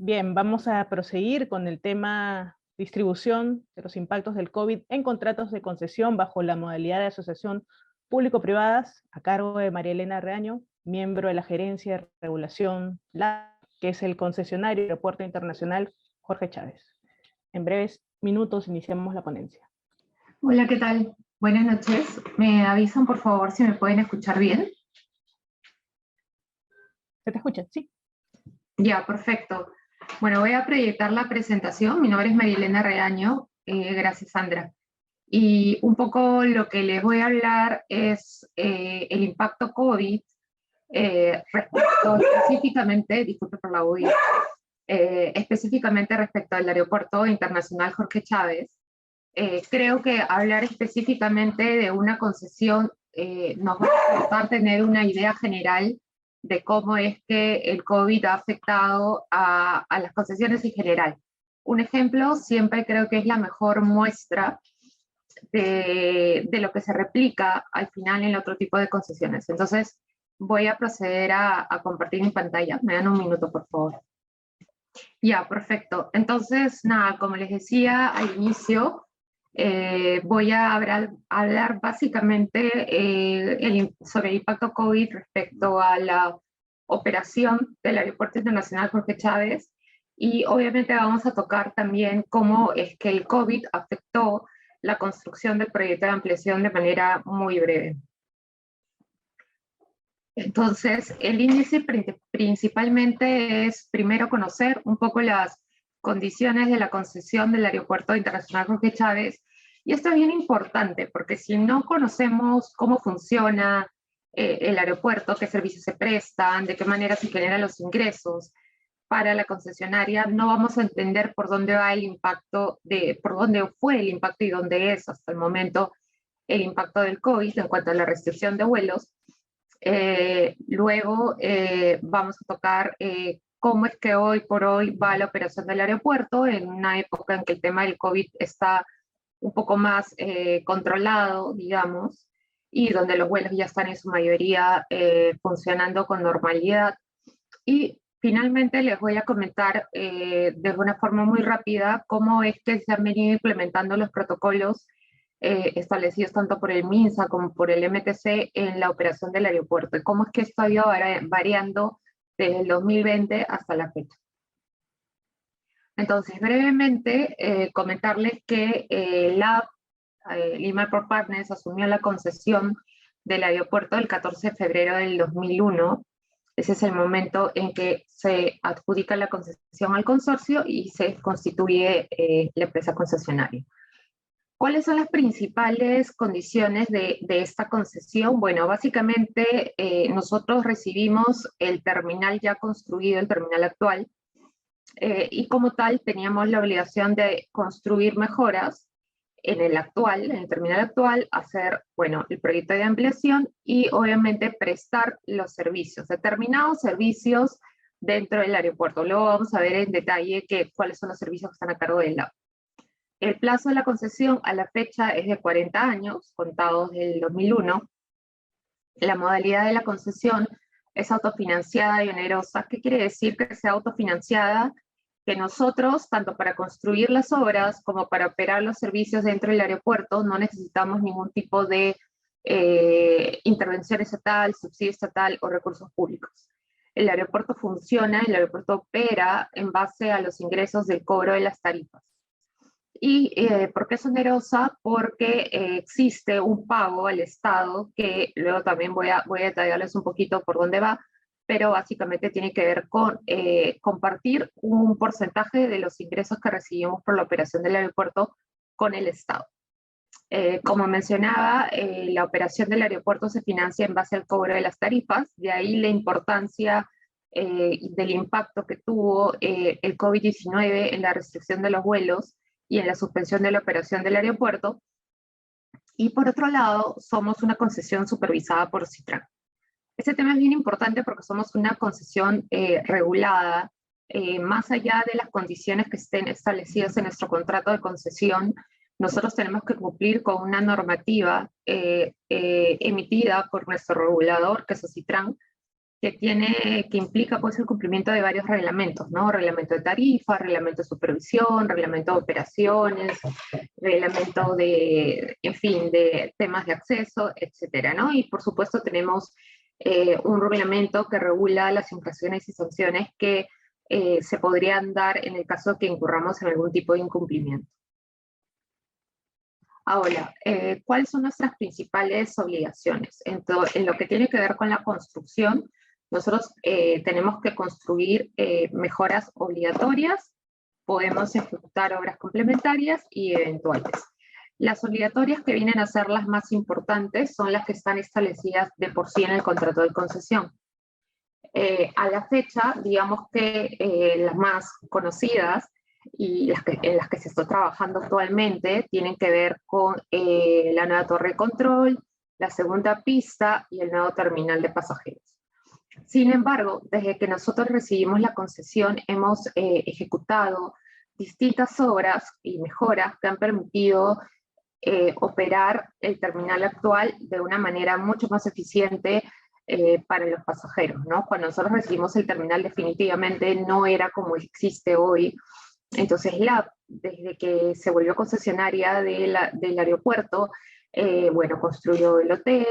Bien, vamos a proseguir con el tema distribución de los impactos del COVID en contratos de concesión bajo la modalidad de asociación público-privadas, a cargo de María Elena Reaño, miembro de la Gerencia de Regulación, que es el concesionario del Aeropuerto Internacional Jorge Chávez. En breves minutos iniciamos la ponencia. Hola, ¿qué tal? Buenas noches. ¿Me avisan, por favor, si me pueden escuchar bien? ¿Se te escucha? Sí. Ya, perfecto. Bueno, voy a proyectar la presentación. Mi nombre es María Elena Reaño. Gracias, Sandra. Y un poco lo que les voy a hablar es el impacto COVID respecto específicamente, disculpe por la bulla, específicamente respecto al Aeropuerto Internacional Jorge Chávez. Creo que hablar específicamente de una concesión nos va a aportar tener una idea general de cómo es que el COVID ha afectado a las concesiones en general. Un ejemplo siempre creo que es la mejor muestra de lo que se replica al final en el otro tipo de concesiones. Entonces voy a proceder a compartir mi pantalla. Me dan un minuto, por favor. Ya, perfecto. Entonces, nada, como les decía al inicio, voy a hablar básicamente sobre el impacto COVID respecto a la operación del Aeropuerto Internacional Jorge Chávez, y obviamente vamos a tocar también cómo es que el COVID afectó la construcción del proyecto de ampliación de manera muy breve. Entonces, el índice principalmente es primero conocer un poco las condiciones de la concesión del Aeropuerto Internacional Jorge Chávez. Y esto es bien importante porque si no conocemos cómo funciona el aeropuerto, qué servicios se prestan, de qué manera se generan los ingresos para la concesionaria, no vamos a entender por dónde va el impacto, por dónde fue el impacto y dónde es hasta el momento el impacto del COVID en cuanto a la restricción de vuelos. Luego vamos a tocar cómo es que hoy por hoy va la operación del aeropuerto en una época en que el tema del COVID está un poco más controlado, digamos, y donde los vuelos ya están en su mayoría funcionando con normalidad. Y finalmente les voy a comentar de una forma muy rápida cómo es que se han venido implementando los protocolos establecidos tanto por el MINSA como por el MTC en la operación del aeropuerto y cómo es que esto ha ido variando desde el 2020 hasta la fecha. Entonces, brevemente, comentarles que Lima Airport Partners asumió la concesión del aeropuerto el 14 de febrero del 2001. Ese es el momento en que se adjudica la concesión al consorcio y se constituye la empresa concesionaria. ¿Cuáles son las principales condiciones de esta concesión? Bueno, básicamente nosotros recibimos el terminal ya construido, el terminal actual, y como tal teníamos la obligación de construir mejoras en el terminal actual, hacer, bueno, el proyecto de ampliación y obviamente prestar los servicios, determinados servicios dentro del aeropuerto. Luego vamos a ver en detalle cuáles son los servicios que están a cargo del lado. El plazo de la concesión a la fecha es de 40 años, contados del 2001. La modalidad de la concesión es autofinanciada y onerosa. ¿Qué quiere decir que sea autofinanciada? Que nosotros, tanto para construir las obras como para operar los servicios dentro del aeropuerto, no necesitamos ningún tipo de intervención estatal, subsidio estatal o recursos públicos. El aeropuerto funciona, el aeropuerto opera en base a los ingresos del cobro de las tarifas. ¿Y por qué es onerosa? Porque existe un pago al Estado, que luego también voy a detallarles un poquito por dónde va, pero básicamente tiene que ver con compartir un porcentaje de los ingresos que recibimos por la operación del aeropuerto con el Estado. Como mencionaba, la operación del aeropuerto se financia en base al cobro de las tarifas, de ahí la importancia del impacto que tuvo el COVID-19 en la restricción de los vuelos y en la suspensión de la operación del aeropuerto. Y por otro lado, somos una concesión supervisada por Citran. Este tema es bien importante porque somos una concesión regulada, más allá de las condiciones que estén establecidas en nuestro contrato de concesión. Nosotros tenemos que cumplir con una normativa emitida por nuestro regulador, que es Citran, que implica pues el cumplimiento de varios reglamentos, ¿no? Reglamento de tarifa, reglamento de supervisión, reglamento de operaciones, reglamento de, en fin, de temas de acceso, etcétera, ¿no? Y por supuesto tenemos un reglamento que regula las infracciones y sanciones que se podrían dar en el caso de que incurramos en algún tipo de incumplimiento. Ahora, ¿cuáles son nuestras principales obligaciones? En lo que tiene que ver con la construcción, nosotros tenemos que construir mejoras obligatorias, podemos ejecutar obras complementarias y eventuales. Las obligatorias que vienen a ser las más importantes son las que están establecidas de por sí en el contrato de concesión. A la fecha, digamos que las más conocidas y en las que se está trabajando actualmente tienen que ver con la nueva torre de control, la segunda pista y el nuevo terminal de pasajeros. Sin embargo, desde que nosotros recibimos la concesión, hemos ejecutado distintas obras y mejoras que han permitido operar el terminal actual de una manera mucho más eficiente para los pasajeros, ¿no? Cuando nosotros recibimos el terminal definitivamente no era como existe hoy. Entonces desde que se volvió concesionaria del aeropuerto, bueno, construyó el hotel,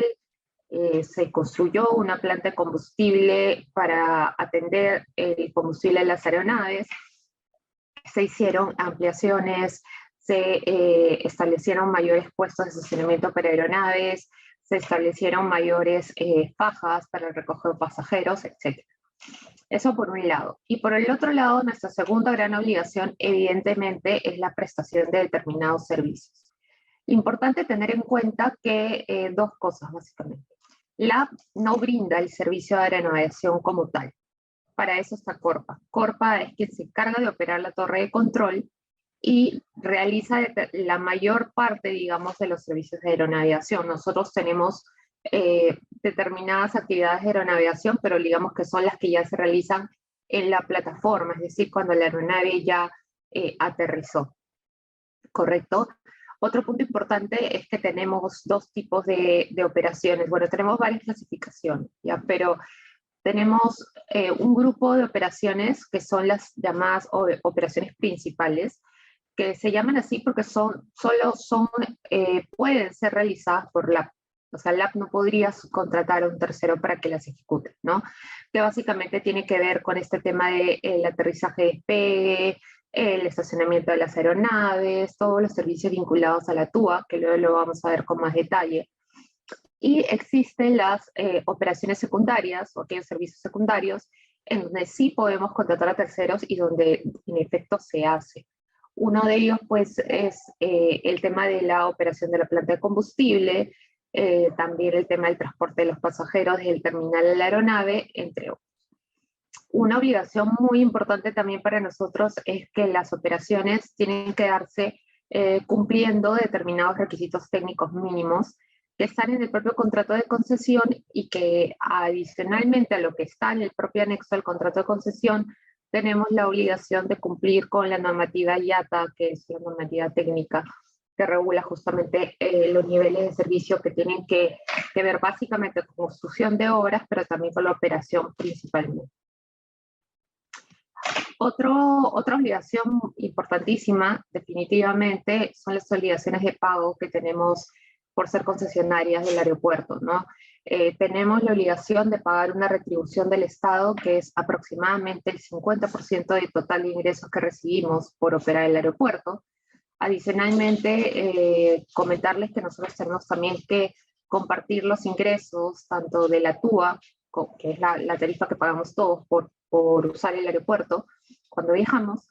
se construyó una planta de combustible para atender el combustible de las aeronaves, se hicieron ampliaciones, se establecieron mayores puestos de estacionamiento para aeronaves, se establecieron mayores fajas para el recogido de pasajeros, etc. Eso por un lado. Y por el otro lado, nuestra segunda gran obligación, evidentemente, es la prestación de determinados servicios. Importante tener en cuenta que dos cosas, básicamente. LAB no brinda el servicio de aeronavegación como tal. Para eso está Corpa. Corpa es quien se encarga de operar la torre de control y realiza la mayor parte, digamos, de los servicios de aeronavegación. Nosotros tenemos determinadas actividades de aeronavegación, pero digamos que son las que ya se realizan en la plataforma, es decir, cuando la aeronave ya aterrizó. ¿Correcto? Otro punto importante es que tenemos dos tipos de operaciones. Bueno, tenemos varias clasificaciones, ¿ya? Pero tenemos un grupo de operaciones que son las llamadas operaciones principales, que se llaman así porque pueden ser realizadas por LAB. O sea, LAB no podría subcontratar a un tercero para que las ejecute, ¿no? Que básicamente tiene que ver con este tema del aterrizaje de despegue, el estacionamiento de las aeronaves, todos los servicios vinculados a la TUA, que luego lo vamos a ver con más detalle. Y existen las operaciones secundarias, o aquellos servicios secundarios, en donde sí podemos contratar a terceros y donde en efecto se hace. Uno de ellos, pues, es el tema de la operación de la planta de combustible, también el tema del transporte de los pasajeros desde el terminal de la aeronave, entre otros. Una obligación muy importante también para nosotros es que las operaciones tienen que darse cumpliendo determinados requisitos técnicos mínimos que están en el propio contrato de concesión y que adicionalmente a lo que está en el propio anexo del contrato de concesión, tenemos la obligación de cumplir con la normativa IATA, que es la normativa técnica que regula justamente los niveles de servicio que tienen que ver básicamente con construcción de obras, pero también con la operación principalmente. Otra obligación importantísima, definitivamente, son las obligaciones de pago que tenemos por ser concesionarias del aeropuerto, ¿no? Tenemos la obligación de pagar una retribución del Estado que es aproximadamente el 50% del total de ingresos que recibimos por operar el aeropuerto. Adicionalmente, comentarles que nosotros tenemos también que compartir los ingresos tanto de la TUA, que es la tarifa que pagamos todos por usar el aeropuerto cuando viajamos,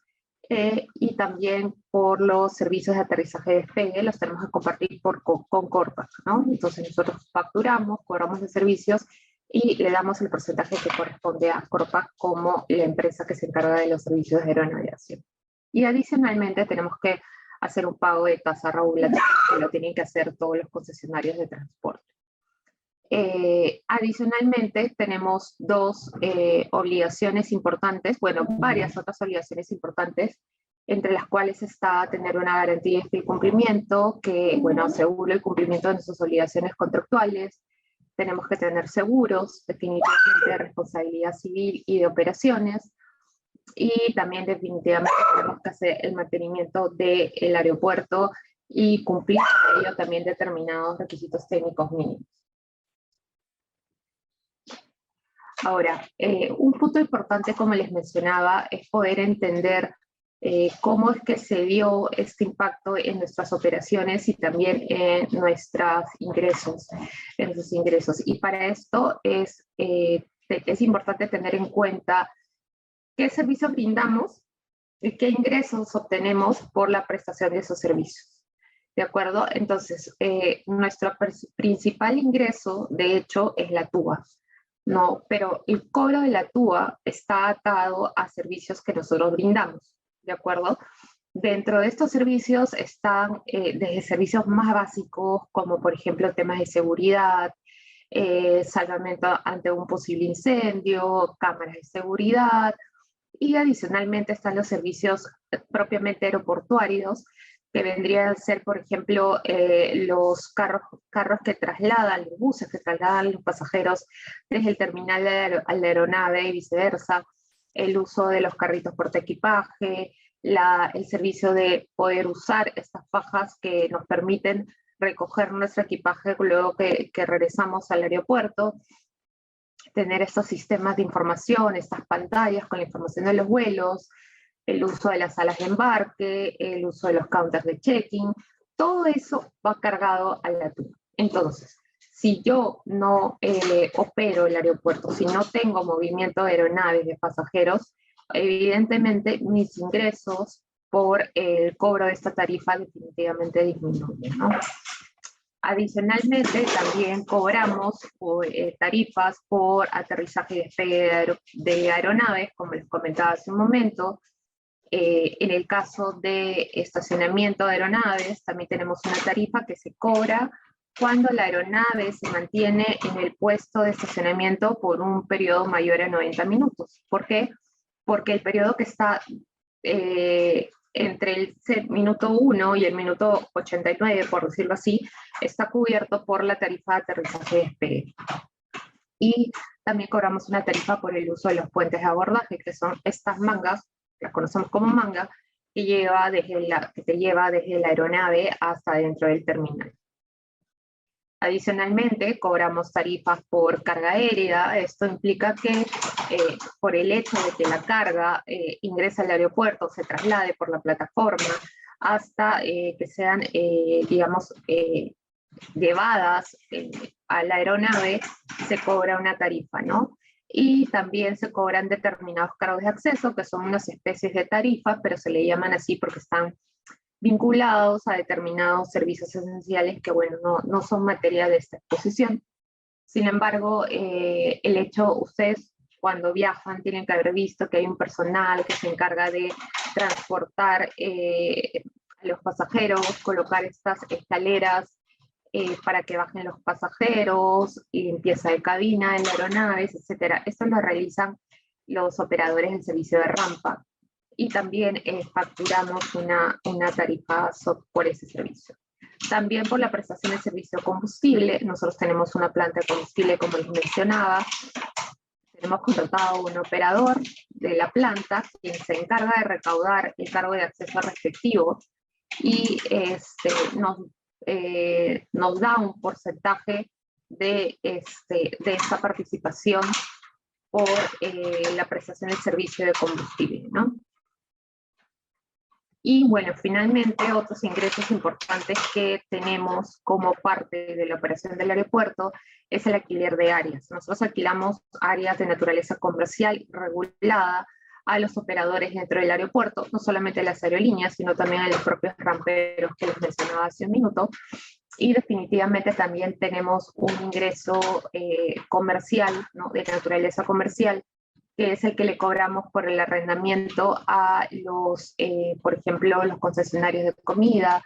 y también por los servicios de aterrizaje de despegue, los tenemos que compartir con Corpa, ¿no? Entonces nosotros facturamos, cobramos los servicios y le damos el porcentaje que corresponde a Corpa como la empresa que se encarga de los servicios de aeronavegación. Y adicionalmente tenemos que hacer un pago de tasa regulatoria, que lo tienen que hacer todos los concesionarios de transporte. Adicionalmente, tenemos dos obligaciones importantes, bueno, varias otras obligaciones importantes, entre las cuales está tener una garantía de cumplimiento que, bueno, asegura el cumplimiento de nuestras obligaciones contractuales, tenemos que tener seguros, definitivamente de responsabilidad civil y de operaciones, y también definitivamente tenemos que hacer el mantenimiento del aeropuerto y cumplir con ello también determinados requisitos técnicos mínimos. Ahora, un punto importante, como les mencionaba, es poder entender cómo es que se dio este impacto en nuestras operaciones y también en nuestros ingresos. Y para esto es importante tener en cuenta qué servicios brindamos y qué ingresos obtenemos por la prestación de esos servicios. ¿De acuerdo? Entonces, nuestro principal ingreso, de hecho, es la TUA. No, pero el cobro de la TUA está atado a servicios que nosotros brindamos, ¿de acuerdo? Dentro de estos servicios están desde servicios más básicos, como por ejemplo temas de seguridad, salvamento ante un posible incendio, cámaras de seguridad, y adicionalmente están los servicios propiamente aeroportuarios, que vendrían a ser, por ejemplo, los carros que trasladan, los buses que trasladan los pasajeros desde el terminal a la aeronave y viceversa, el uso de los carritos portaequipaje, el servicio de poder usar estas fajas que nos permiten recoger nuestro equipaje luego que regresamos al aeropuerto, tener estos sistemas de información, estas pantallas con la información de los vuelos, el uso de las salas de embarque, el uso de los counters de check-in, todo eso va cargado a la TUA. Entonces, si yo no opero el aeropuerto, si no tengo movimiento de aeronaves de pasajeros, evidentemente mis ingresos por el cobro de esta tarifa definitivamente disminuyen, ¿no? Adicionalmente, también cobramos tarifas por aterrizaje y despegue de aeronaves, como les comentaba hace un momento. En el caso de estacionamiento de aeronaves, también tenemos una tarifa que se cobra cuando la aeronave se mantiene en el puesto de estacionamiento por un periodo mayor a 90 minutos. ¿Por qué? Porque el periodo que está entre el minuto 1 y el minuto 89, por decirlo así, está cubierto por la tarifa de aterrizaje y despegue. Y también cobramos una tarifa por el uso de los puentes de abordaje, que son estas mangas, las conocemos como manga, que te lleva desde la aeronave hasta dentro del terminal. Adicionalmente, cobramos tarifas por carga aérea. Esto implica que por el hecho de que la carga ingresa al aeropuerto, se traslade por la plataforma hasta que sean, digamos, llevadas a la aeronave, se cobra una tarifa, ¿no? Y también se cobran determinados cargos de acceso, que son unas especies de tarifas, pero se le llaman así porque están vinculados a determinados servicios esenciales que, bueno, no son materia de esta exposición. Sin embargo, el hecho, ustedes cuando viajan tienen que haber visto que hay un personal que se encarga de transportar a los pasajeros, colocar estas escaleras para que bajen los pasajeros, y limpieza de cabina en la aeronaves, etc. Esto lo realizan los operadores del servicio de rampa. Y también facturamos una tarifa por ese servicio. También por la prestación de servicio de combustible, nosotros tenemos una planta de combustible, como les mencionaba, tenemos contratado un operador de la planta, quien se encarga de recaudar el cargo de acceso respectivo, y nos da un porcentaje de esta participación por la prestación del servicio de combustible, ¿no? Y bueno, finalmente otros ingresos importantes que tenemos como parte de la operación del aeropuerto es el alquiler de áreas. Nosotros alquilamos áreas de naturaleza comercial regulada a los operadores dentro del aeropuerto, no solamente a las aerolíneas, sino también a los propios ramperos que les mencionaba hace un minuto. Y definitivamente también tenemos un ingreso comercial, ¿no?, de naturaleza comercial, que es el que le cobramos por el arrendamiento a los, por ejemplo, los concesionarios de comida,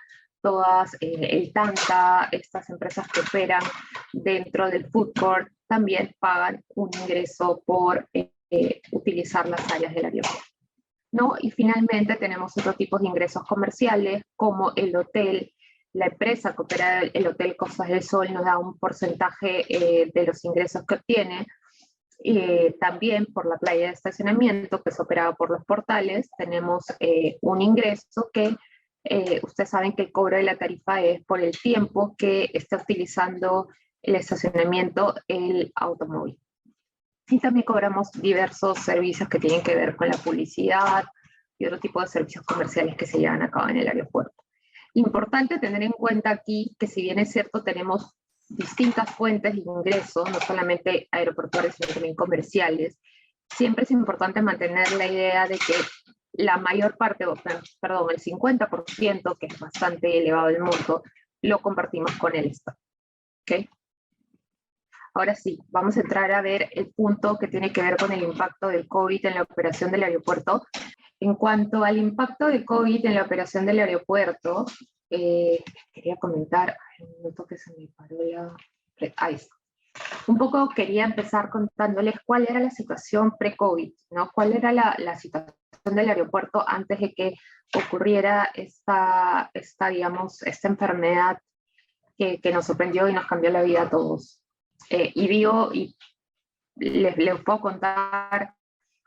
el Tanta, estas empresas que operan dentro del food court, también pagan un ingreso por utilizar las áreas del aeropuerto, ¿no? Y finalmente tenemos otros tipos de ingresos comerciales, como el hotel, la empresa que opera el Hotel Costas del Sol nos da un porcentaje de los ingresos que obtiene. También por la playa de estacionamiento, que es operada por los portales, tenemos un ingreso que ustedes saben que el cobro de la tarifa es por el tiempo que está utilizando el estacionamiento el automóvil. Y también cobramos diversos servicios que tienen que ver con la publicidad y otro tipo de servicios comerciales que se llevan a cabo en el aeropuerto. Importante tener en cuenta aquí que, si bien es cierto, tenemos distintas fuentes de ingreso, no solamente aeroportuarios, sino también comerciales, siempre es importante mantener la idea de que la mayor parte, perdón, el 50%, que es bastante elevado el monto, lo compartimos con el Estado. ¿Okay? Ahora sí, vamos a entrar a ver el punto que tiene que ver con el impacto del COVID en la operación del aeropuerto. En cuanto al impacto del COVID en la operación del aeropuerto, quería comentar, un minuto que se me paró ahí está. Un poco quería empezar contándoles cuál era la situación pre-COVID, ¿no? Cuál era la situación del aeropuerto antes de que ocurriera esta enfermedad que nos sorprendió y nos cambió la vida a todos. Y les puedo contar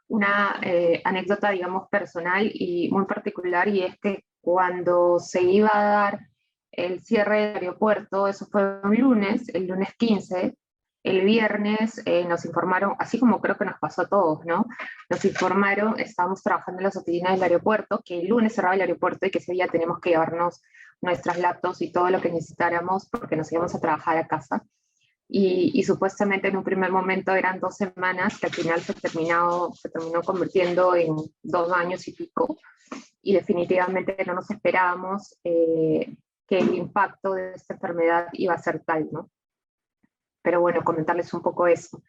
una anécdota, digamos, personal y muy particular, y es que cuando se iba a dar el cierre del aeropuerto, eso fue un lunes, el lunes 15, el viernes nos informaron, así como creo que nos pasó a todos, ¿no? Nos informaron, estábamos trabajando en las oficinas del aeropuerto, que el lunes cerraba el aeropuerto y que ese día teníamos que llevarnos nuestras laptops y todo lo que necesitáramos porque nos íbamos a trabajar a casa. Y supuestamente en un primer momento eran 2 semanas, que al final se terminó convirtiendo en 2 años y pico, y definitivamente no nos esperábamos que el impacto de esta enfermedad iba a ser tal, ¿no? Pero bueno, comentarles un poco eso.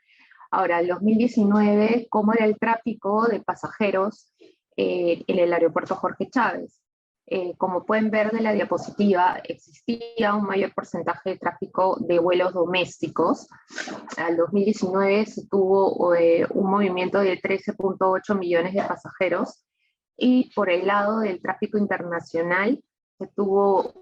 Ahora, el 2019, ¿cómo era el tráfico de pasajeros en el aeropuerto Jorge Chávez? Como pueden ver de la diapositiva, existía un mayor porcentaje de tráfico de vuelos domésticos. Al 2019 se tuvo un movimiento de 13.8 millones de pasajeros, y por el lado del tráfico internacional se tuvo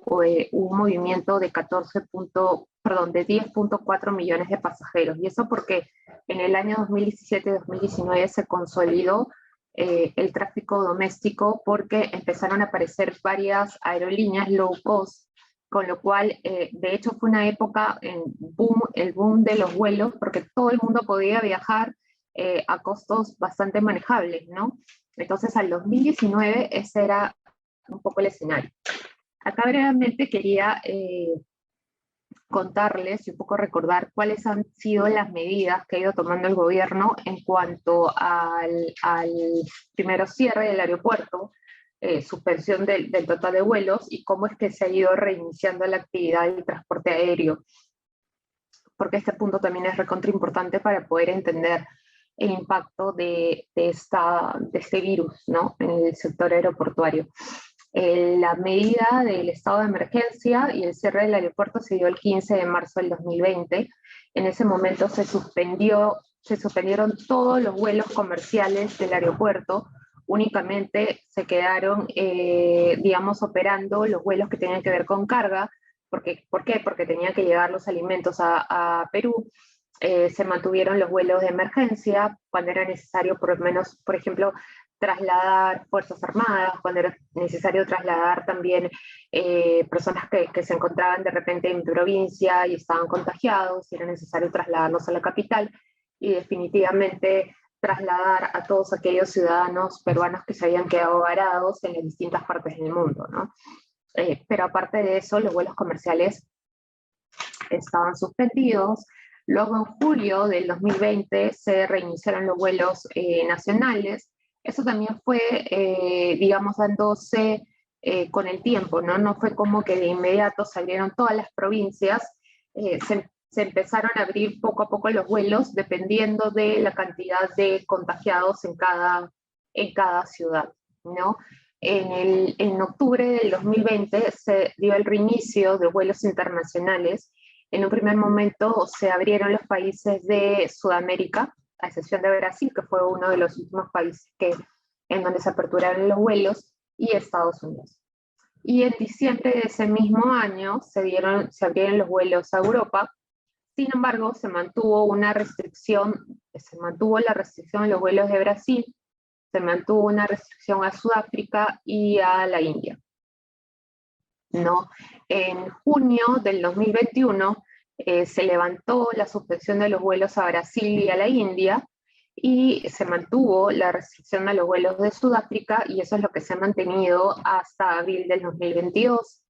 un movimiento de 10.4 millones de pasajeros. Y eso porque en el año 2017-2019 se consolidó el tráfico doméstico, porque empezaron a aparecer varias aerolíneas low cost, con lo cual, de hecho, fue una época el boom de los vuelos, porque todo el mundo podía viajar a costos bastante manejables, ¿no? Entonces, al 2019 ese era un poco el escenario. Acá brevemente quería contarles y un poco recordar cuáles han sido las medidas que ha ido tomando el gobierno en cuanto al primero cierre del aeropuerto, suspensión del total de vuelos, y cómo es que se ha ido reiniciando la actividad del transporte aéreo, porque este punto también es recontra importante para poder entender el impacto de este virus, ¿no?, en el sector aeroportuario. La medida del estado de emergencia y el cierre del aeropuerto se dio el 15 de marzo del 2020. En ese momento se suspendieron todos los vuelos comerciales del aeropuerto. Únicamente se quedaron, digamos, operando los vuelos que tenían que ver con carga. ¿Por qué? Porque tenían que llegar los alimentos a Perú. Se mantuvieron los vuelos de emergencia cuando era necesario, por lo menos, por ejemplo, trasladar Fuerzas Armadas, cuando era necesario trasladar también personas que se encontraban de repente en provincia y estaban contagiados, y era necesario trasladarlos a la capital, y definitivamente trasladar a todos aquellos ciudadanos peruanos que se habían quedado varados en las distintas partes del mundo, ¿no? Pero aparte de eso, los vuelos comerciales estaban suspendidos. Luego, en julio del 2020, se reiniciaron los vuelos nacionales. Eso también fue, digamos, dándose con el tiempo, ¿no? No fue como que de inmediato se abrieron todas las provincias. Se empezaron a abrir poco a poco los vuelos, dependiendo de la cantidad de contagiados en cada ciudad, ¿no? En octubre del 2020 se dio el reinicio de vuelos internacionales. En un primer momento se abrieron los países de Sudamérica, a excepción de Brasil, que fue uno de los últimos países en donde se aperturaron los vuelos, y Estados Unidos. y en diciembre de ese mismo año se abrieron los vuelos a Europa. Sin embargo, se mantuvo la restricción a los vuelos de Brasil, se mantuvo una restricción a Sudáfrica y a la India, ¿no? En junio del 2021 se levantó la suspensión de los vuelos a Brasil y a la India, y se mantuvo la restricción a los vuelos de Sudáfrica, y eso es lo que se ha mantenido hasta abril del 2022.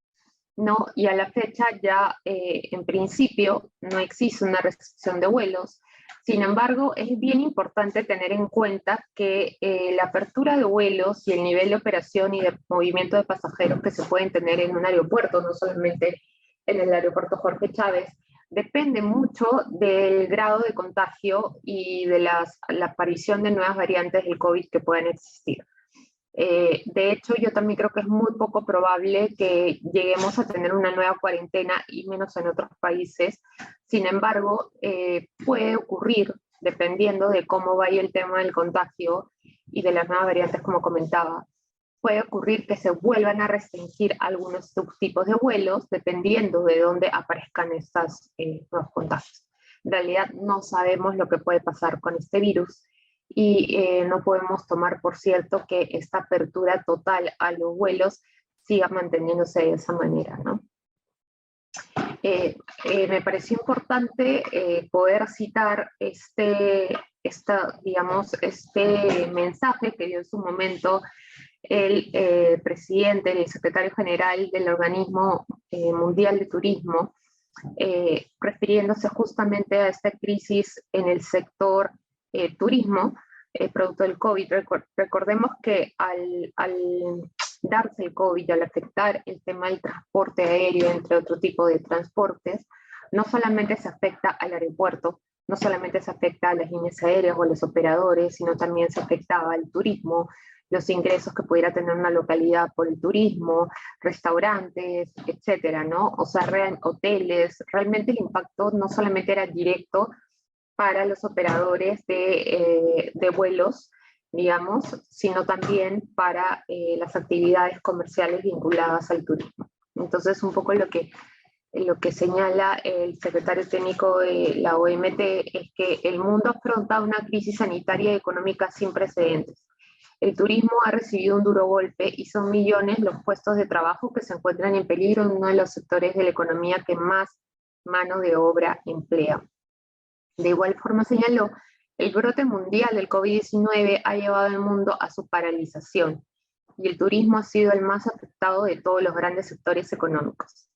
¿No? Y a la fecha ya en principio no existe una restricción de vuelos. Sin embargo, es bien importante tener en cuenta que la apertura de vuelos y el nivel de operación y de movimiento de pasajeros que se pueden tener en un aeropuerto, no solamente en el aeropuerto Jorge Chávez, depende mucho del grado de contagio y de la aparición de nuevas variantes del COVID que puedan existir. De hecho, yo también creo que es muy poco probable que lleguemos a tener una nueva cuarentena, y menos en otros países. Sin embargo, puede ocurrir, dependiendo de cómo vaya el tema del contagio y de las nuevas variantes, como comentaba, puede ocurrir que se vuelvan a restringir algunos subtipos de vuelos, dependiendo de dónde aparezcan estos nuevos contagios. En realidad no sabemos lo que puede pasar con este virus, y no podemos tomar por cierto que esta apertura total a los vuelos siga manteniéndose de esa manera, ¿no? Me pareció importante poder citar este mensaje que dio en su momento el presidente, el secretario general del Organismo Mundial de Turismo, refiriéndose justamente a esta crisis en el sector turismo, producto del COVID. Recordemos que al darse el COVID y al afectar el tema del transporte aéreo, entre otro tipo de transportes, no solamente se afecta al aeropuerto, no solamente se afecta a las líneas aéreas o a los operadores, sino también se afectaba al turismo, los ingresos que pudiera tener una localidad por el turismo, restaurantes, etcétera, ¿no? O sea, hoteles. Realmente el impacto no solamente era directo para los operadores de vuelos, digamos, sino también para las actividades comerciales vinculadas al turismo. Entonces, un poco lo que señala el secretario técnico de la OMT es que el mundo afronta una crisis sanitaria y económica sin precedentes. El turismo ha recibido un duro golpe y son millones los puestos de trabajo que se encuentran en peligro en uno de los sectores de la economía que más mano de obra emplea. De igual forma señaló, el brote mundial del COVID-19 ha llevado al mundo a su paralización, y el turismo ha sido el más afectado de todos los grandes sectores económicos.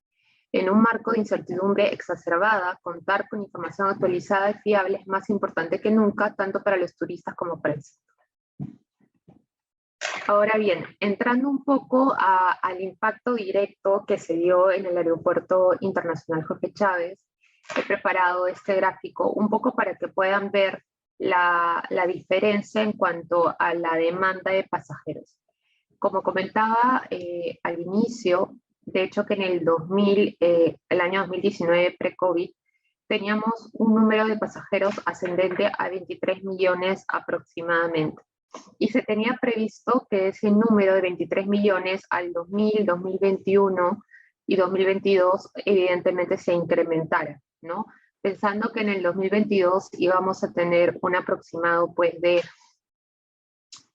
En un marco de incertidumbre exacerbada, contar con información actualizada y fiable es más importante que nunca, tanto para los turistas como para el sector. Ahora bien, entrando un poco al impacto directo que se dio en el Aeropuerto Internacional Jorge Chávez, he preparado este gráfico un poco para que puedan ver la diferencia en cuanto a la demanda de pasajeros. Como comentaba al inicio, de hecho que en el año 2019, pre-COVID, teníamos un número de pasajeros ascendente a 23 millones aproximadamente. Y se tenía previsto que ese número de 23 millones al 2021 y 2022 evidentemente se incrementara, ¿no? Pensando que en el 2022 íbamos a tener un aproximado pues de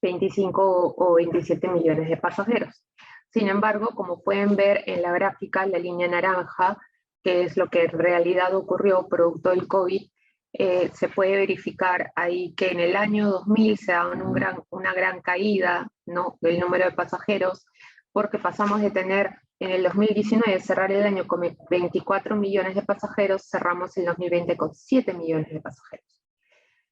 25 o 27 millones de pasajeros. Sin embargo, como pueden ver en la gráfica, la línea naranja, que es lo que en realidad ocurrió producto del COVID, se puede verificar ahí que en el año 2000 se daba una gran caída, ¿no?, del número de pasajeros, porque pasamos de tener en el 2019 cerrar el año con 24 millones de pasajeros, cerramos el 2020 con 7 millones de pasajeros.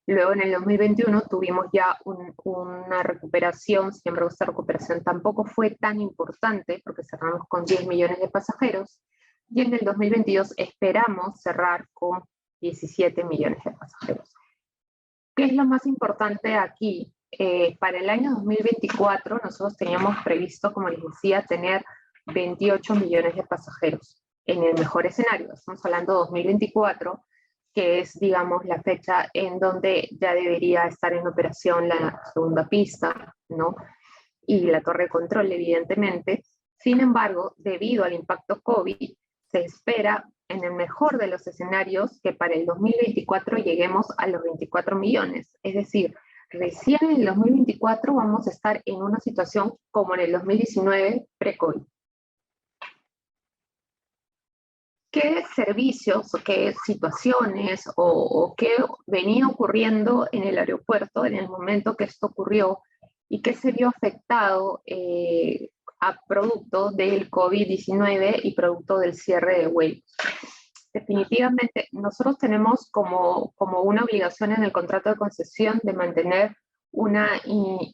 Luego en el 2021 tuvimos ya una recuperación, sin embargo esta recuperación tampoco fue tan importante porque cerramos con 10 millones de pasajeros, y en el 2022 esperamos cerrar con 17 millones de pasajeros. ¿Qué es lo más importante aquí? Para el año 2024 nosotros teníamos previsto, como les decía, tener 28 millones de pasajeros en el mejor escenario. Estamos hablando de 2024, que es, digamos, la fecha en donde ya debería estar en operación la segunda pista, ¿no?, y la torre de control, evidentemente. Sin embargo, debido al impacto COVID, se espera, en el mejor de los escenarios, que para el 2024 lleguemos a los 24 millones. Es decir, recién en el 2024 vamos a estar en una situación como en el 2019 pre-COVID. ¿Qué servicios o qué situaciones o qué venía ocurriendo en el aeropuerto en el momento que esto ocurrió y qué se vio afectado a producto del COVID-19 y producto del cierre de vuelos? Definitivamente, nosotros tenemos como una obligación en el contrato de concesión de mantener una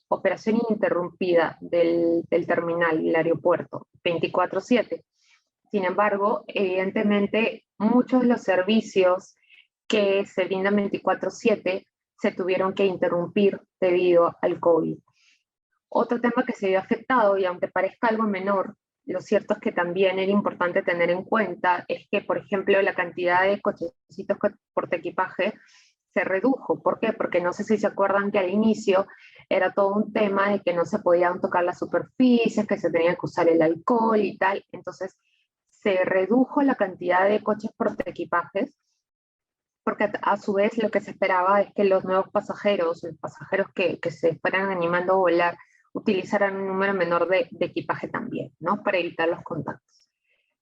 operación ininterrumpida del terminal, el aeropuerto, 24/7. Sin embargo, evidentemente, muchos de los servicios que se brindan 24/7 se tuvieron que interrumpir debido al COVID. Otro tema que se vio afectado, y aunque parezca algo menor, lo cierto es que también era importante tener en cuenta, es que, por ejemplo, la cantidad de cochecitos por equipaje se redujo. ¿Por qué? Porque no sé si se acuerdan que al inicio era todo un tema de que no se podían tocar las superficies, que se tenía que usar el alcohol y tal. Entonces, se redujo la cantidad de coches portaequipajes, porque a su vez lo que se esperaba es que los nuevos pasajeros, los pasajeros que se fueran animando a volar, utilizaran un número menor de equipaje también, ¿no? Para evitar los contactos.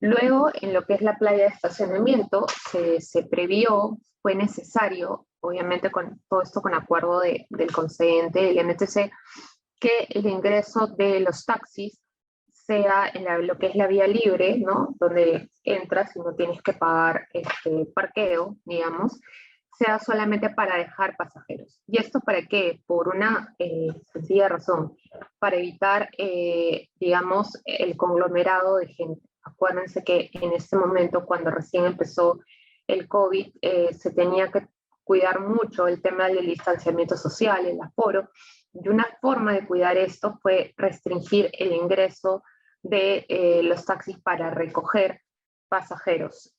Luego, en lo que es la playa de estacionamiento, se previó, fue necesario, obviamente con todo esto con acuerdo del concedente, del MTC, que el ingreso de los taxis sea en lo que es la vía libre, ¿no? Donde entras y no tienes que pagar parqueo, digamos, sea solamente para dejar pasajeros. ¿Y esto para qué? Por una sencilla razón, para evitar, digamos, el conglomerado de gente. Acuérdense que en este momento, cuando recién empezó el COVID, se tenía que cuidar mucho el tema del distanciamiento social, el aforo, y una forma de cuidar esto fue restringir el ingreso de los taxis para recoger pasajeros,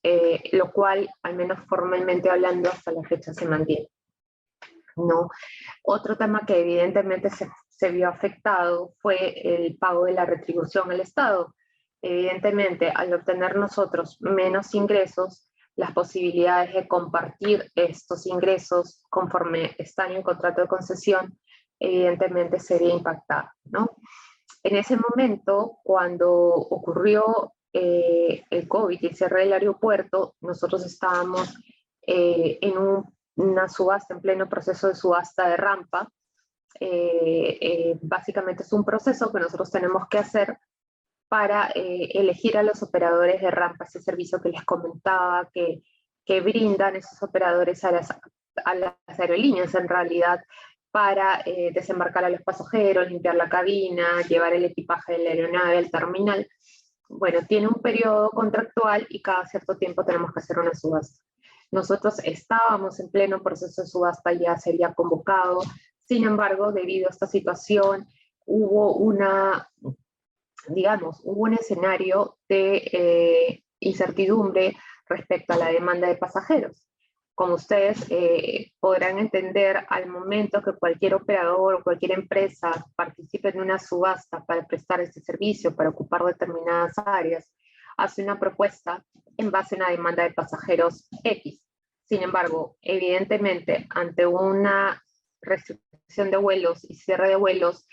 lo cual, al menos formalmente hablando, hasta la fecha se mantiene, ¿no? Otro tema que evidentemente se vio afectado fue el pago de la retribución al Estado. Evidentemente, al obtener nosotros menos ingresos, las posibilidades de compartir estos ingresos conforme están en el contrato de concesión, evidentemente se ve impactada, ¿no? En ese momento, cuando ocurrió el COVID y el cierre del aeropuerto, nosotros estábamos en una subasta, en pleno proceso de subasta de rampa. Básicamente es un proceso que nosotros tenemos que hacer para elegir a los operadores de rampa, ese servicio que les comentaba, que brindan esos operadores a las aerolíneas en realidad, para desembarcar a los pasajeros, limpiar la cabina, llevar el equipaje de la aeronave al terminal. Bueno, tiene un periodo contractual y cada cierto tiempo tenemos que hacer una subasta. Nosotros estábamos en pleno proceso de subasta, ya se había convocado. Sin embargo, debido a esta situación, hubo hubo un escenario de incertidumbre respecto a la demanda de pasajeros. Como ustedes podrán entender, al momento que cualquier operador o cualquier empresa participe en una subasta para prestar este servicio, para ocupar determinadas áreas, hace una propuesta en base a una demanda de pasajeros X. Sin embargo, evidentemente, ante una restricción de vuelos y cierre de vuelos,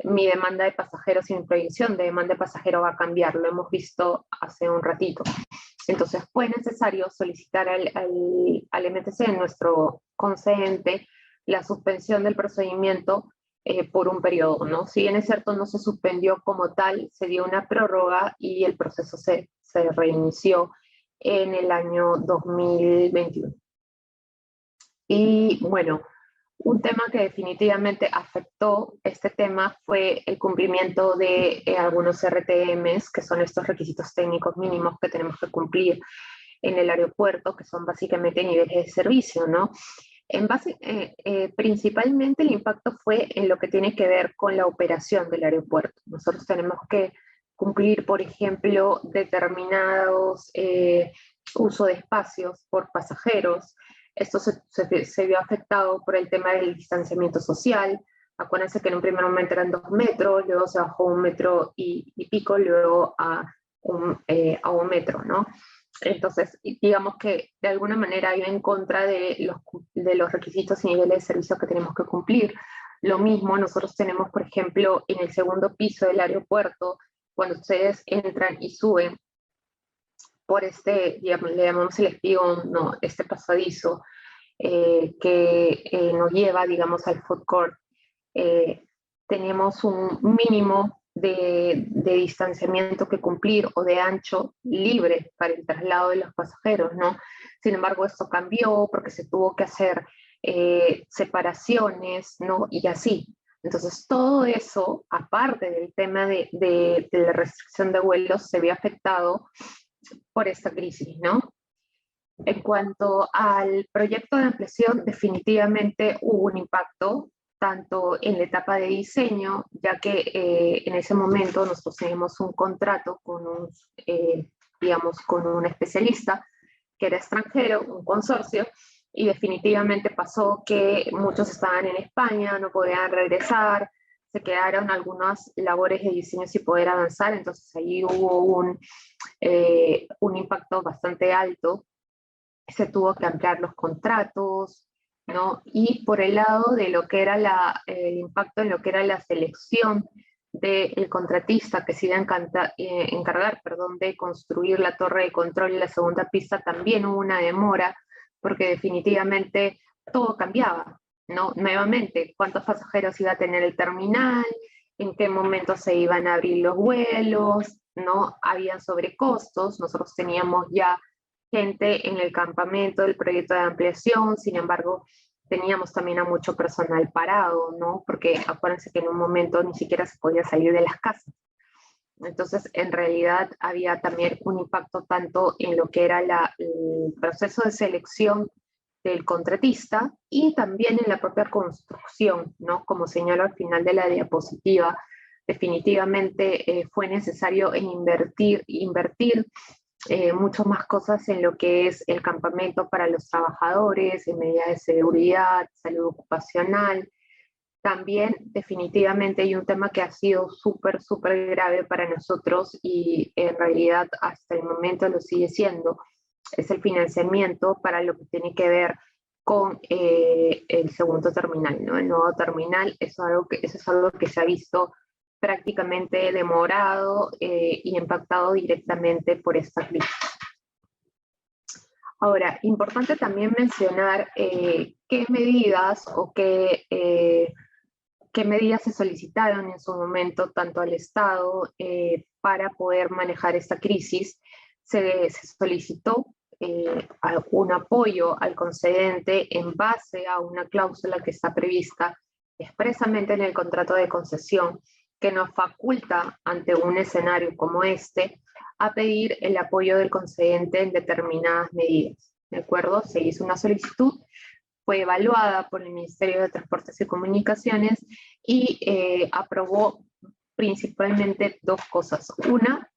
mi demanda de pasajeros y mi proyección de demanda de pasajero va a cambiar. Lo hemos visto hace un ratito. Entonces fue necesario solicitar al MTC, nuestro concedente, la suspensión del procedimiento por un periodo, ¿no? Si bien es cierto, no se suspendió como tal, se dio una prórroga y el proceso se reinició en el año 2021. Y bueno, un tema que definitivamente afectó este tema fue el cumplimiento de algunos RTMs, que son estos requisitos técnicos mínimos que tenemos que cumplir en el aeropuerto, que son básicamente niveles de servicio, ¿no? Principalmente el impacto fue en lo que tiene que ver con la operación del aeropuerto. Nosotros tenemos que cumplir, por ejemplo, determinados uso de espacios por pasajeros. Esto se vio afectado por el tema del distanciamiento social, Acuérdense que en un primer momento eran 2 metros, luego se bajó 1 metro y pico, luego a 1 metro, ¿no? Entonces, digamos que de alguna manera iba en contra de los requisitos y niveles de servicio que tenemos que cumplir. Lo mismo nosotros tenemos, por ejemplo, en el segundo piso del aeropuerto, cuando ustedes entran y suben por digamos, le llamamos el espigón, ¿no? Este pasadizo que nos lleva, digamos, al food court. Tenemos un mínimo de distanciamiento que cumplir o de ancho libre para el traslado de los pasajeros, ¿no? Sin embargo, esto cambió porque se tuvo que hacer separaciones, ¿no? Y así. Entonces, todo eso, aparte del tema de la restricción de vuelos, se ve afectado por esta crisis, ¿no? En cuanto al proyecto de ampliación, definitivamente hubo un impacto, tanto en la etapa de diseño, ya que en ese momento nosotros teníamos un contrato digamos, con un especialista que era extranjero, un consorcio, y definitivamente pasó que muchos estaban en España, no podían regresar, se quedaron algunas labores de diseño sin poder avanzar, entonces ahí hubo un impacto bastante alto. Se tuvo que ampliar los contratos, ¿no? Y por el lado de lo que era el impacto en lo que era la selección del contratista que se iba a encargar de construir la torre de control y la segunda pista, también hubo una demora, porque definitivamente todo cambiaba, ¿no? Nuevamente, cuántos pasajeros iba a tener el terminal, en qué momento se iban a abrir los vuelos, ¿no? Había sobrecostos, nosotros teníamos ya gente en el campamento del proyecto de ampliación, sin embargo, teníamos también a mucho personal parado, ¿no? Porque acuérdense que en un momento ni siquiera se podía salir de las casas. Entonces, en realidad había también un impacto tanto en lo que era el proceso de selección del contratista y también en la propia construcción, ¿no? Como señalo al final de la diapositiva, definitivamente fue necesario invertir mucho más cosas en lo que es el campamento para los trabajadores, en medidas de seguridad, salud ocupacional. También definitivamente hay un tema que ha sido súper, súper grave para nosotros y en realidad hasta el momento lo sigue siendo, es el financiamiento para lo que tiene que ver con el segundo terminal, ¿no? El nuevo terminal, eso es algo que se ha visto prácticamente demorado y impactado directamente por esta crisis. Ahora, importante también mencionar qué medidas o qué medidas se solicitaron en su momento tanto al Estado para poder manejar esta crisis. Se solicitó un apoyo al concedente en base a una cláusula que está prevista expresamente en el contrato de concesión, que nos faculta ante un escenario como este a pedir el apoyo del concedente en determinadas medidas. ¿De acuerdo? Se hizo una solicitud, fue evaluada por el Ministerio de Transportes y Comunicaciones y aprobó principalmente 2 cosas. Una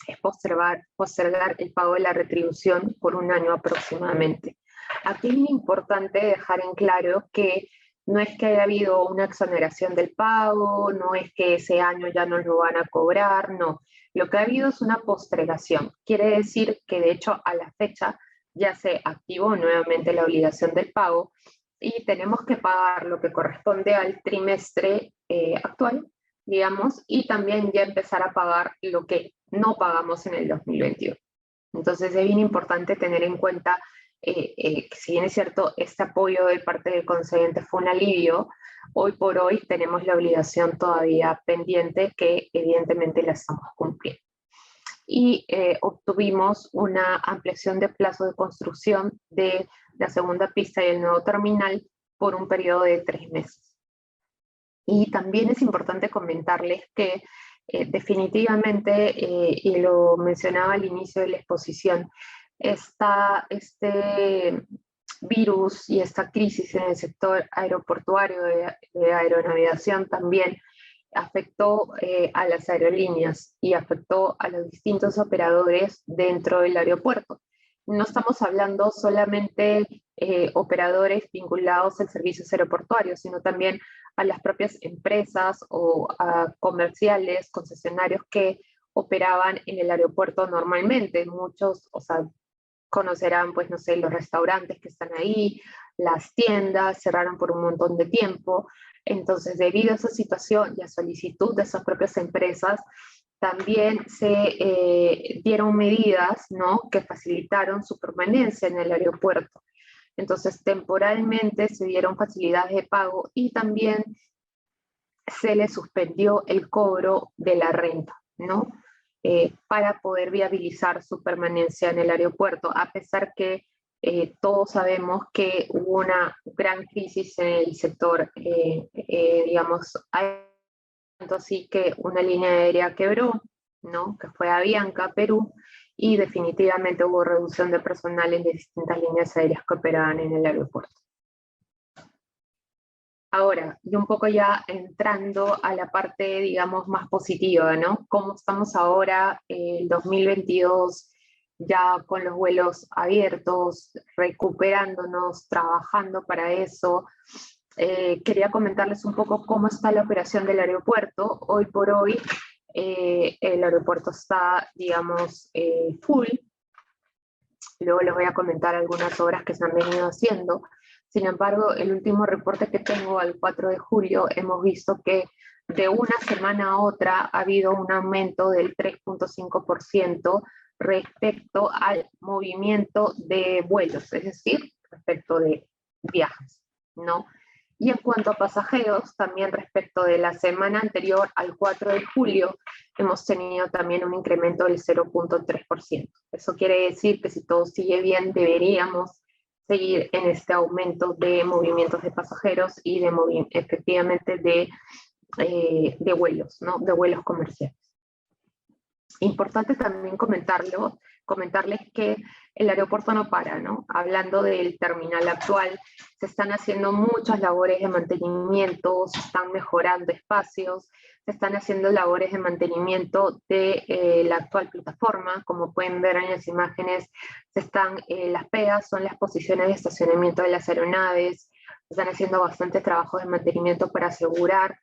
es postergar el pago de la retribución por 1 año aproximadamente. Aquí es importante dejar en claro que no es que haya habido una exoneración del pago, no es que ese año ya no lo van a cobrar, no. Lo que ha habido es una postergación. Quiere decir que de hecho a la fecha ya se activó nuevamente la obligación del pago y tenemos que pagar lo que corresponde al trimestre actual, digamos, y también ya empezar a pagar lo que no pagamos en el 2021. Entonces es bien importante tener en cuenta que si bien es cierto, este apoyo de parte del concedente fue un alivio, hoy por hoy tenemos la obligación todavía pendiente que evidentemente la estamos cumpliendo. Y obtuvimos una ampliación de plazo de construcción de la segunda pista y el nuevo terminal por un periodo de 3 meses. Y también es importante comentarles que definitivamente, y lo mencionaba al inicio de la exposición, este virus y esta crisis en el sector aeroportuario de aeronavegación también afectó a las aerolíneas y afectó a los distintos operadores dentro del aeropuerto. No estamos hablando solamente operadores vinculados al servicio aeroportuario, sino también a las propias empresas o a comerciales, concesionarios que operaban en el aeropuerto normalmente. Muchos, o sea, conocerán, pues, no sé, los restaurantes que están ahí, las tiendas, cerraron por un montón de tiempo. Entonces, debido a esa situación y a solicitud de esas propias empresas, también se dieron medidas, ¿no?, que facilitaron su permanencia en el aeropuerto. Entonces, temporalmente se dieron facilidades de pago y también se le suspendió el cobro de la renta, ¿no? Para poder viabilizar su permanencia en el aeropuerto, a pesar que todos sabemos que hubo una gran crisis en el sector, digamos, tanto así que una línea aérea quebró, ¿no?, que fue Avianca, Perú, y definitivamente hubo reducción de personal en distintas líneas aéreas que operaban en el aeropuerto. Ahora, y un poco ya entrando a la parte, digamos, más positiva, ¿no? ¿Cómo estamos ahora, el 2022, ya con los vuelos abiertos, recuperándonos, trabajando para eso? Quería comentarles un poco cómo está la operación del aeropuerto. Hoy por hoy, el aeropuerto está, digamos, full. Luego les voy a comentar algunas obras que se han venido haciendo. Sin embargo, el último reporte que tengo, al 4 de julio, hemos visto que de una semana a otra ha habido un aumento del 3.5% respecto al movimiento de vuelos, es decir, respecto de viajes, ¿no? Y en cuanto a pasajeros, también respecto de la semana anterior al 4 de julio, hemos tenido también un incremento del 0.3%. Eso quiere decir que si todo sigue bien, deberíamos seguir en este aumento de movimientos de pasajeros y de efectivamente de vuelos, ¿no?, de vuelos comerciales. Importante también comentarles que el aeropuerto no para, ¿no? Hablando del terminal actual, se están haciendo muchas labores de mantenimiento, se están mejorando espacios, se están haciendo labores de mantenimiento de la actual plataforma. Como pueden ver en las imágenes, las PEAs son las posiciones de estacionamiento de las aeronaves, se están haciendo bastante trabajo de mantenimiento para asegurar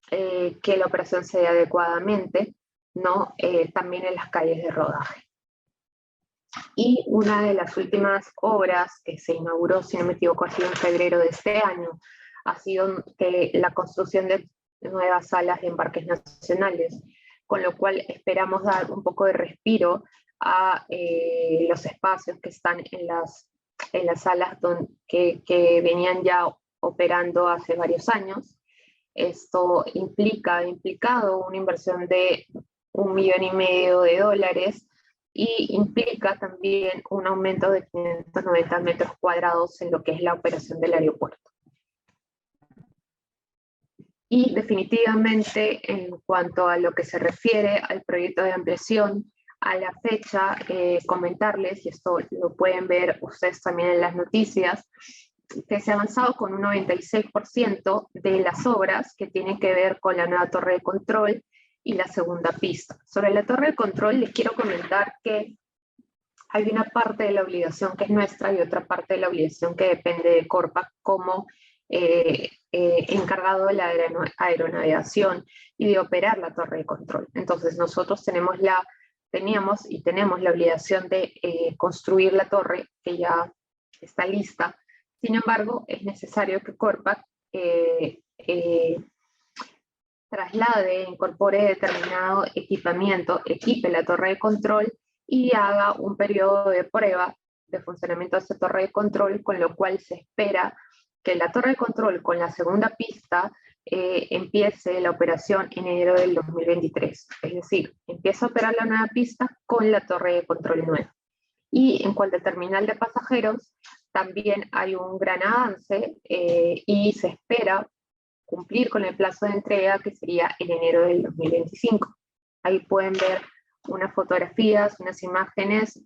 que la operación se dé adecuadamente, ¿no? También en las calles de rodaje. Y una de las últimas obras que se inauguró, si no me equivoco, ha sido en febrero de este año, ha sido la construcción de nuevas salas de embarques nacionales, con lo cual esperamos dar un poco de respiro a los espacios que están en las salas que venían ya operando hace varios años. Esto ha implicado una inversión de $1,5 millones y implica también un aumento de 590 metros cuadrados en lo que es la operación del aeropuerto. Y definitivamente, en cuanto a lo que se refiere al proyecto de ampliación, a la fecha, comentarles, y esto lo pueden ver ustedes también en las noticias, que se ha avanzado con un 96% de las obras que tienen que ver con la nueva torre de control y la segunda pista. Sobre la torre de control les quiero comentar que hay una parte de la obligación que es nuestra y otra parte de la obligación que depende de Corpac como encargado de la aeronavegación y de operar la torre de control. Entonces nosotros teníamos y tenemos la obligación de construir la torre, que ya está lista. Sin embargo, es necesario que Corpac traslade, incorpore determinado equipamiento, equipe la torre de control y haga un periodo de prueba de funcionamiento de esta torre de control, con lo cual se espera que la torre de control con la segunda pista empiece la operación en enero del 2023. Es decir, empieza a operar la nueva pista con la torre de control nueva. Y en cuanto al terminal de pasajeros, también hay un gran avance y se espera cumplir con el plazo de entrega, que sería en enero del 2025. Ahí pueden ver unas fotografías, unas imágenes,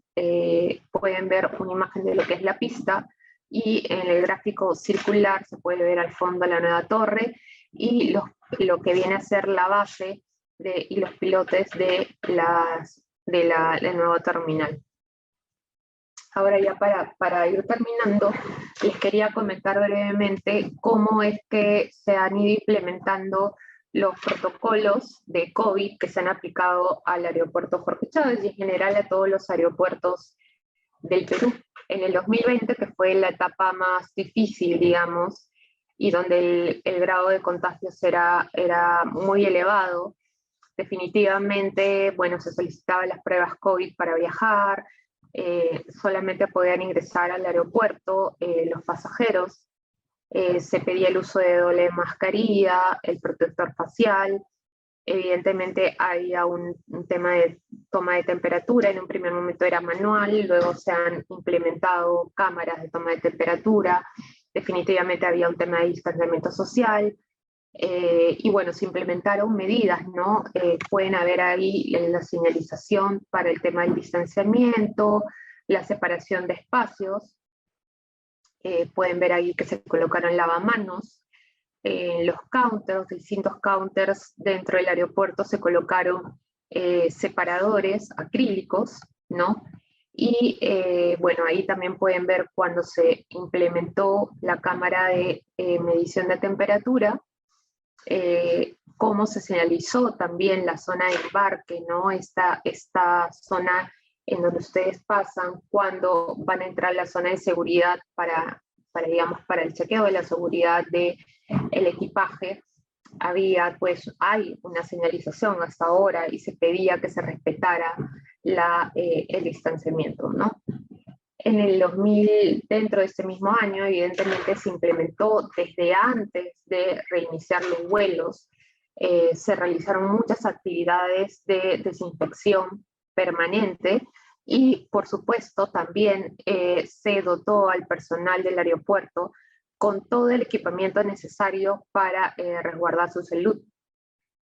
pueden ver una imagen de lo que es la pista, y en el gráfico circular se puede ver al fondo la nueva torre y lo que viene a ser la base y los pilotes de la nueva terminal. Ahora ya para ir terminando, les quería comentar brevemente cómo es que se han ido implementando los protocolos de COVID que se han aplicado al aeropuerto Jorge Chávez y en general a todos los aeropuertos del Perú. En el 2020, que fue la etapa más difícil, digamos, y donde el grado de contagios era muy elevado, definitivamente, bueno, se solicitaban las pruebas COVID para viajar, solamente podían ingresar al aeropuerto los pasajeros, se pedía el uso de doble mascarilla, el protector facial, evidentemente había un tema de toma de temperatura, en un primer momento era manual, luego se han implementado cámaras de toma de temperatura, definitivamente había un tema de distanciamiento social, y bueno, se implementaron medidas, ¿no? Pueden haber ahí la señalización para el tema del distanciamiento, la separación de espacios, pueden ver ahí que se colocaron lavamanos, los counters, distintos counters dentro del aeropuerto se colocaron separadores acrílicos, ¿no? Y bueno, ahí también pueden ver cuando se implementó la cámara de medición de temperatura, cómo se señalizó también la zona de embarque, ¿no? Esta zona en donde ustedes pasan cuando van a entrar a la zona de seguridad digamos, para el chequeo de la seguridad del equipaje. Hay una señalización hasta ahora y se pedía que se respetara el distanciamiento, ¿no? En el 2000, dentro de este mismo año, evidentemente se implementó desde antes de reiniciar los vuelos, se realizaron muchas actividades de desinfección permanente y, por supuesto, también se dotó al personal del aeropuerto con todo el equipamiento necesario para resguardar su salud.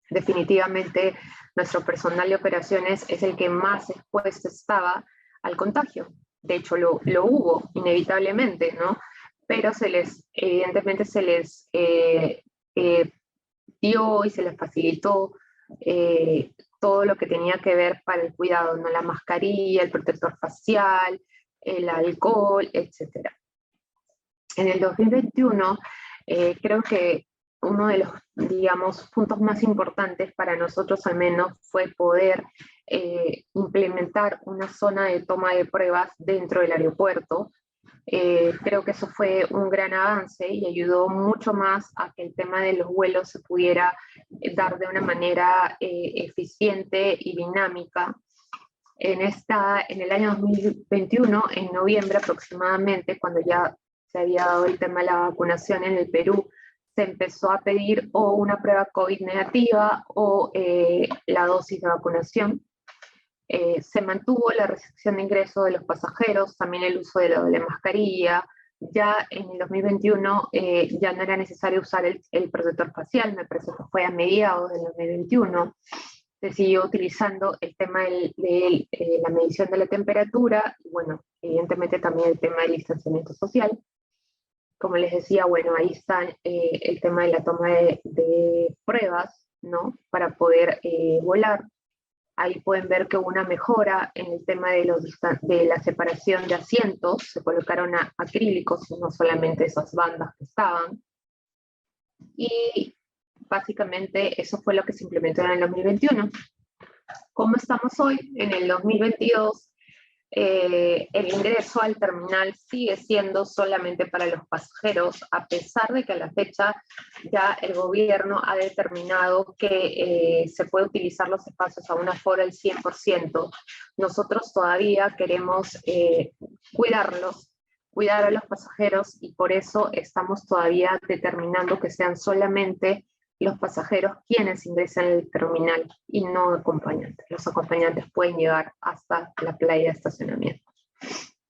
Definitivamente, nuestro personal de operaciones es el que más expuesto estaba al contagio. De hecho, lo hubo, inevitablemente, ¿no? Pero evidentemente se les dio y se les facilitó todo lo que tenía que ver para el cuidado, ¿no? La mascarilla, el protector facial, el alcohol, etc. En el 2021, creo que uno de los, digamos, puntos más importantes para nosotros al menos fue poder implementar una zona de toma de pruebas dentro del aeropuerto. Creo que eso fue un gran avance y ayudó mucho más a que el tema de los vuelos se pudiera dar de una manera eficiente y dinámica. En el año 2021, en noviembre aproximadamente, cuando ya se había dado el tema de la vacunación en el Perú, se empezó a pedir o una prueba COVID negativa o la dosis de vacunación. Se mantuvo la restricción de ingreso de los pasajeros, también el uso de la doble mascarilla. Ya en el 2021 ya no era necesario usar el protector facial, me parece que fue a mediados del 2021. Se siguió utilizando el tema de la medición de la temperatura, y bueno, evidentemente también el tema del distanciamiento social. Como les decía, bueno, ahí está el tema de la toma de pruebas, ¿no? Para poder volar. Ahí pueden ver que hubo una mejora en el tema de la separación de asientos, se colocaron acrílicos, no solamente esas bandas que estaban. Y básicamente eso fue lo que se implementó en el 2021. ¿Cómo estamos hoy? En el 2022, el ingreso al terminal sigue siendo solamente para los pasajeros, a pesar de que a la fecha ya el gobierno ha determinado que se puede utilizar los espacios a un aforo al 100%. Nosotros todavía queremos cuidar a los pasajeros y por eso estamos todavía determinando que sean solamente los pasajeros quienes ingresan al terminal y no acompañantes. Los acompañantes pueden llegar hasta la playa de estacionamiento.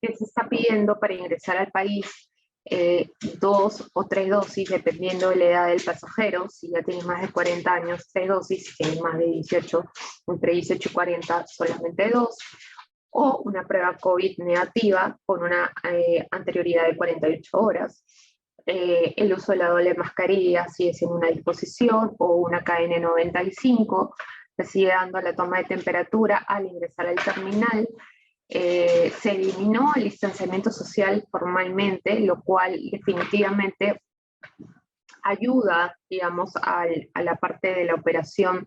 ¿Qué se está pidiendo para ingresar al país? 2 o 3 dosis, dependiendo de la edad del pasajero. Si ya tiene más de 40 años, 3 dosis. Si tiene más de 18, entre 18 y 40, solamente 2. O una prueba COVID negativa con una anterioridad de 48 horas. El uso de la doble mascarilla sigue siendo una disposición, o una KN95, se sigue dando la toma de temperatura al ingresar al terminal, se eliminó el distanciamiento social formalmente, lo cual definitivamente ayuda, digamos, a la parte de la operación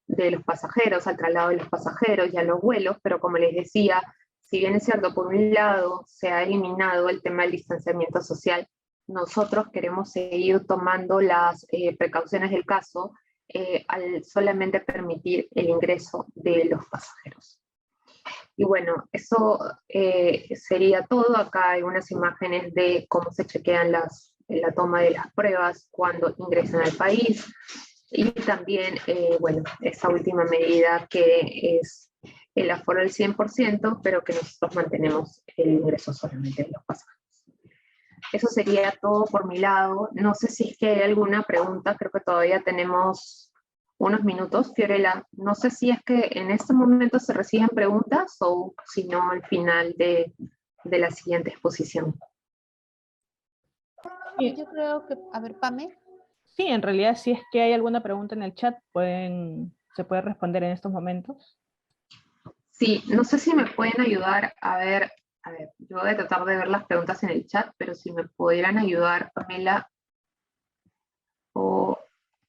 de los pasajeros, al traslado de los pasajeros y a los vuelos, pero como les decía, si bien es cierto, por un lado se ha eliminado el tema del distanciamiento social, nosotros queremos seguir tomando las precauciones del caso al solamente permitir el ingreso de los pasajeros. Y bueno, eso sería todo. Acá hay unas imágenes de cómo se chequean la toma de las pruebas cuando ingresan al país. Y también, bueno, esa última medida que es el aforo del 100%, pero que nosotros mantenemos el ingreso solamente de los pasajeros. Eso sería todo por mi lado. No sé si es que hay alguna pregunta, creo que todavía tenemos unos minutos. Fiorella, no sé si es que en este momento se reciben preguntas o si no al final de la siguiente exposición. Yo creo que, a ver, Pame. Sí, en realidad si es que hay alguna pregunta en el chat, se puede responder en estos momentos. Sí, no sé si me pueden ayudar a ver, yo voy a tratar de ver las preguntas en el chat, pero si me pudieran ayudar, Pamela, o...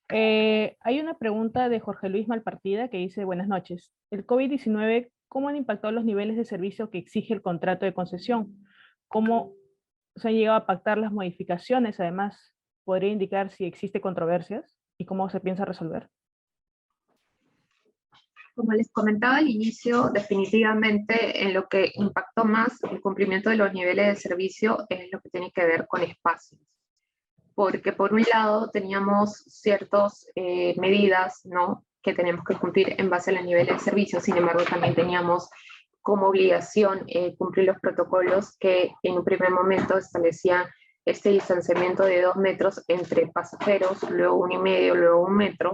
Hay una pregunta de Jorge Luis Malpartida que dice, buenas noches. ¿El COVID-19 cómo han impactado los niveles de servicio que exige el contrato de concesión? ¿Cómo se han llegado a pactar las modificaciones? Además, ¿podría indicar si existe controversias y cómo se piensa resolver? Como les comentaba al inicio, definitivamente en lo que impactó más el cumplimiento de los niveles de servicio es lo que tiene que ver con espacios. Porque por un lado teníamos ciertas medidas, ¿no?, que tenemos que cumplir en base a los niveles de servicio, sin embargo también teníamos como obligación cumplir los protocolos que en un primer momento establecían este distanciamiento de 2 metros entre pasajeros, luego 1,5, luego 1 metro,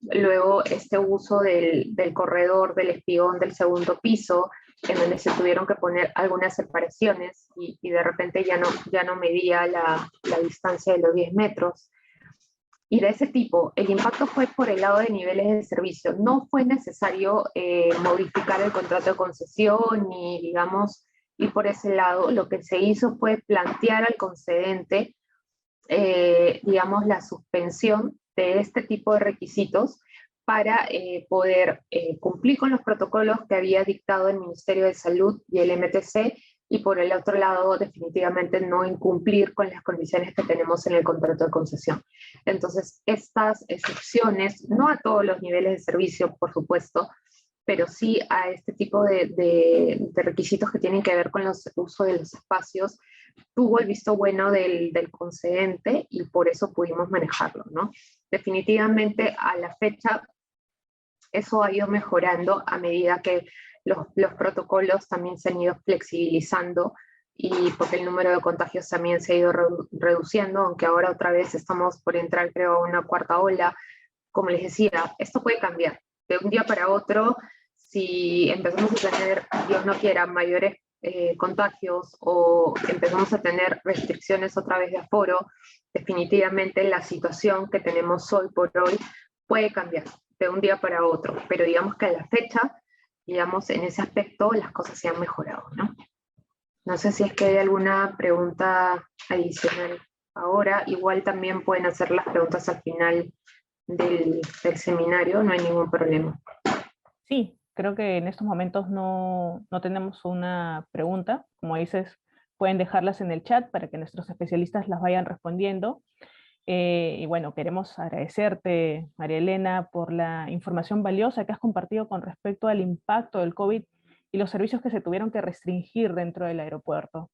luego este uso del corredor, del espigón del segundo piso, en donde se tuvieron que poner algunas separaciones y de repente ya no medía la distancia de los 10 metros. Y de ese tipo, el impacto fue por el lado de niveles de servicio. No fue necesario modificar el contrato de concesión ni, digamos, y por ese lado lo que se hizo fue plantear al concedente, digamos, la suspensión de este tipo de requisitos para poder cumplir con los protocolos que había dictado el Ministerio de Salud y el MTC, y por el otro lado, definitivamente no incumplir con las condiciones que tenemos en el contrato de concesión. Entonces, estas excepciones, no a todos los niveles de servicio, por supuesto, pero sí a este tipo de requisitos que tienen que ver con el uso de los espacios, tuvo el visto bueno del concedente y por eso pudimos manejarlo, ¿no? Definitivamente a la fecha eso ha ido mejorando a medida que los protocolos también se han ido flexibilizando y porque el número de contagios también se ha ido reduciendo, aunque ahora otra vez estamos por entrar, creo, a una cuarta ola. Como les decía, esto puede cambiar de un día para otro. Si empezamos a tener, Dios no quiera, mayores contagios o empezamos a tener restricciones otra vez de aforo, definitivamente la situación que tenemos hoy por hoy puede cambiar de un día para otro, pero digamos que a la fecha, digamos, en ese aspecto las cosas se han mejorado, ¿no? No sé si es que hay alguna pregunta adicional ahora, igual también pueden hacer las preguntas al final del seminario, no hay ningún problema. Sí, creo que en estos momentos no tenemos una pregunta. Como dices, pueden dejarlas en el chat para que nuestros especialistas las vayan respondiendo. Y bueno, queremos agradecerte, María Elena, por la información valiosa que has compartido con respecto al impacto del COVID y los servicios que se tuvieron que restringir dentro del aeropuerto.